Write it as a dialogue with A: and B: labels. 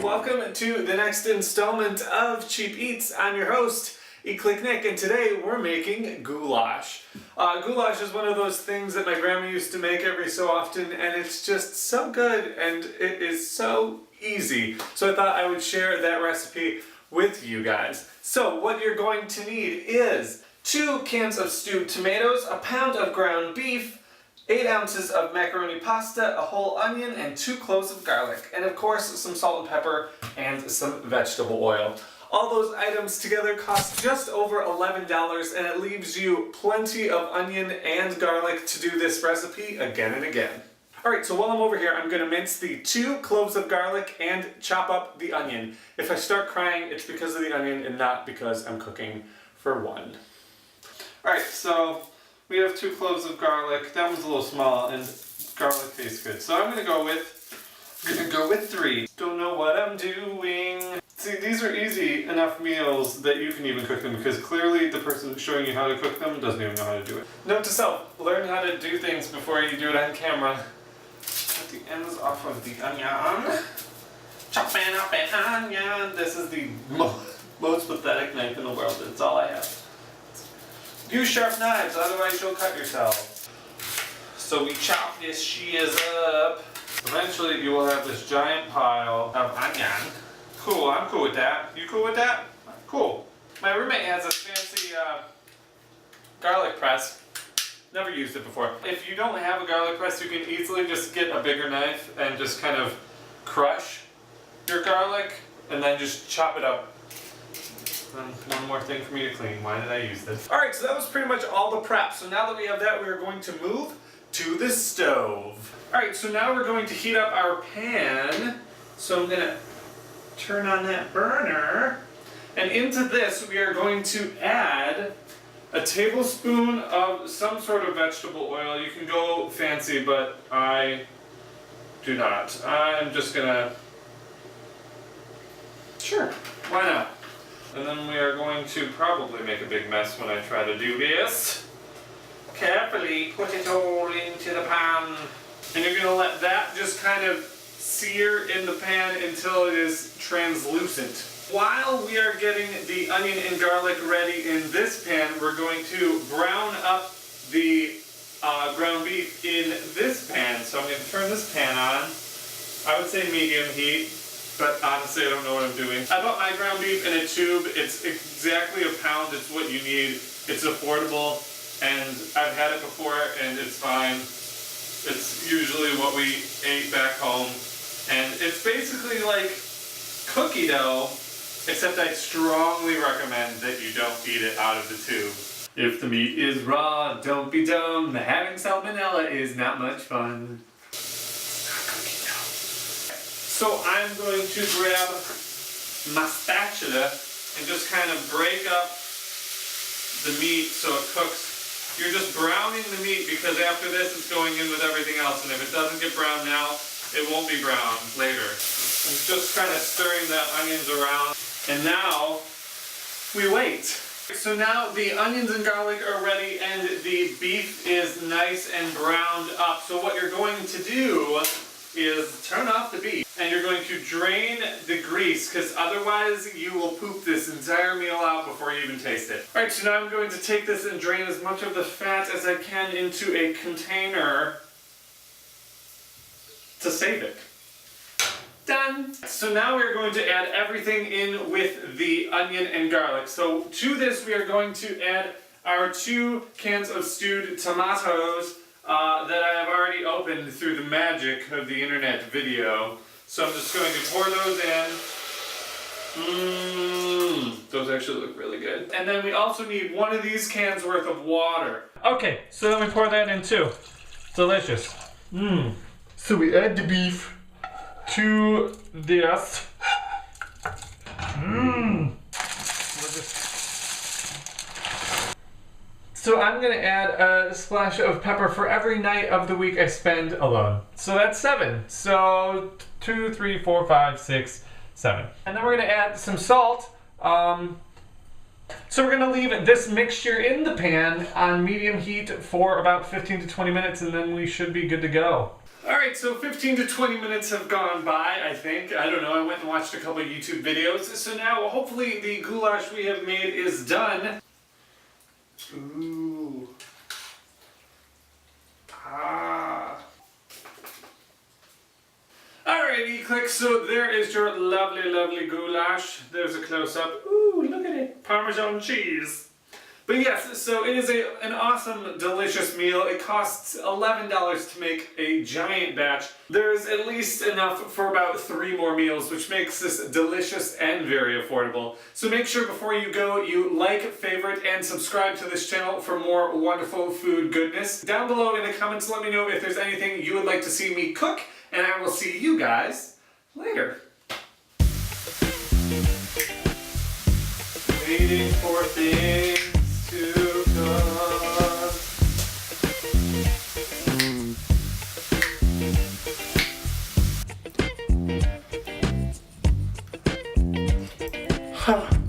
A: welcome to the next installment of Cheap Eats. I'm your host, Eclick Nick, and today we're making goulash. Goulash is one of those things that my grandma used to make every so often, and it's just so good and it is so easy. So I thought I would share that recipe with you guys. So what you're going to need is 2 cans of stewed tomatoes, a pound of ground beef, 8 ounces of macaroni pasta, a whole onion, and 2 cloves of garlic. And of course, some salt and pepper and some vegetable oil. All those items together cost just over $11, and it leaves you plenty of onion and garlic to do this recipe again and again. Alright, so while I'm over here, I'm going to mince the 2 cloves of garlic and chop up the onion. If I start crying, it's because of the onion and not because I'm cooking for one. Alright, so we have 2 cloves of garlic. That one's a little small, and garlic tastes good. So I'm gonna go with 3. Don't know what I'm doing. See, these are easy enough meals that you can even cook them, because clearly the person showing you how to cook them doesn't even know how to do it. Note to self, learn how to do things before you do it on camera. Cut the ends off of the onion. Chopping up an onion. This is the most pathetic knife in the world. It's all I have. Use sharp knives, otherwise you'll cut yourself. So we chop this shiz up. Eventually you will have this giant pile of onion. Cool, I'm cool with that. You cool with that? Cool. My roommate has a fancy garlic press. Never used it before. If you don't have a garlic press, you can easily just get a bigger knife and just kind of crush your garlic and then just chop it up. One more thing for me to clean. Why did I use this? Alright, so that was pretty much all the prep. So now that we have that, we are going to move to the stove. Alright, so now we're going to heat up our pan. So I'm going to turn on that burner. And into this, we are going to add a tablespoon of some sort of vegetable oil. You can go fancy, but I do not. I'm just going to... Sure, why not? And then we are going to probably make a big mess when I try to do this. Carefully put it all into the pan. And you're going to let that just kind of sear in the pan until it is translucent. While we are getting the onion and garlic ready in this pan, we're going to brown up the ground beef in this pan. So I'm going to turn this pan on. I would say medium heat. But honestly, I don't know what I'm doing. I bought my ground beef in a tube. It's exactly a pound. It's what you need. It's affordable, and I've had it before, and it's fine. It's usually what we ate back home, and it's basically like cookie dough, except I strongly recommend that you don't eat it out of the tube. If the meat is raw, don't be dumb. Having salmonella is not much fun. So I'm going to grab my spatula and just kind of break up the meat so it cooks. You're just browning the meat because after this it's going in with everything else, and if it doesn't get brown now, it won't be brown later. I'm just kind of stirring the onions around, and now we wait. So now the onions and garlic are ready and the beef is nice and browned up. So what you're going to do is turn off the beef, and you're going to drain the grease, because otherwise you will poop this entire meal out before you even taste it. Alright, so now I'm going to take this and drain as much of the fat as I can into a container to save it. Done! So now we're going to add everything in with the onion and garlic. So to this we are going to add our 2 cans of stewed tomatoes that I have already opened through the magic of the internet video. So I'm just going to pour those in. Those actually look really good. And then we also need 1 of these cans worth of water. Okay, so then we pour that in too. Delicious. So we add the beef to this. So I'm going to add a splash of pepper for every night of the week I spend alone. So that's 7. So 2, 3, 4, 5, 6, 7. And then we're going to add some salt. So we're gonna leave this mixture in the pan on medium heat for about 15 to 20 minutes, and then we should be good to go. Alright, so 15 to 20 minutes have gone by, I think. I don't know, I went and watched a couple of YouTube videos. So now, hopefully, the goulash we have made is done. Ooh. Ah. Alrighty, click. So there is your lovely, lovely goulash. There's a close-up. Ooh, look at it. Parmesan cheese. But yes, so it is an awesome, delicious meal. It costs $11 to make a giant batch. There's at least enough for about 3 more meals, which makes this delicious and very affordable. So make sure before you go, you like, favorite, and subscribe to this channel for more wonderful food goodness. Down below in the comments, let me know if there's anything you would like to see me cook, and I will see you guys later. Waiting for things to come.